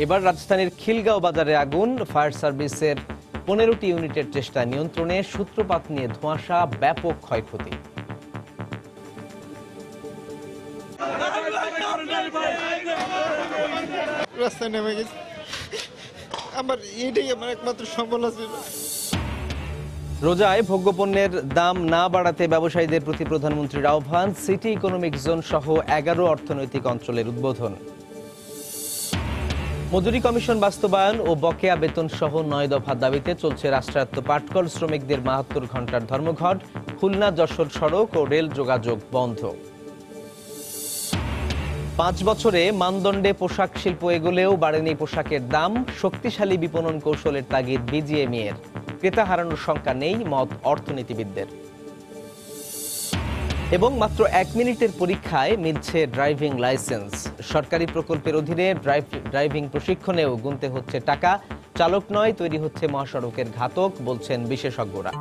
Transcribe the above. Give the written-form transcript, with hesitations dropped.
এবার রাজধানীর খিলগাঁও বাজারে আগুন, ফায়ার সার্ভিসের 15টি ইউনিটের চেষ্টা নিয়ন্ত্রণে, সূত্রপাত নিয়ে ধোঁয়াশা, ব্যাপক ক্ষয়ক্ষতি। রাস্তায় নেমে গেছি, আমার এটাই আমার একমাত্র সম্বল আছে। রোজায় ভোগ্যপণ্যের দাম না বাড়াতে ব্যবসায়ীদের প্রতি প্রধানমন্ত্রীর আহ্বান, সিটি ইকোনমিক জোন সহ 11 অর্থনৈতিক অঞ্চলের উদ্বোধন। মজুরি কমিশন বাস্তবায়ন ও বকেয়া বেতন সহ 9 দফা দাবিতে চলছে রাষ্ট্রায়ত্ত পাটকল শ্রমিকদের 72 ঘণ্টার ধর্মঘট। খুলনা যশোর সড়ক ও রেল যোগাযোগ বন্ধ। 5 বছরে মানদণ্ডে পোশাক শিল্প এগোলেও বাড়েনি পোশাকের দাম, শক্তিশালী বিপণন কৌশলের তাগিদ বিজিএমইএর। ক্রেতা হারানোর শঙ্কা নেই, মত অর্থনীতিবিদদের। এবং মাত্র 1 মিনিটের পরীক্ষায় মিলছে ড্রাইভিং লাইসেন্স। সরকারি প্রকল্পের অধীনে ড্রাইভিং প্রশিক্ষণেও গুনতে হচ্ছে টাকা। চালক নয়, তৈরি হচ্ছে মহাসড়কের ঘাতক, বলছেন বিশেষজ্ঞরা।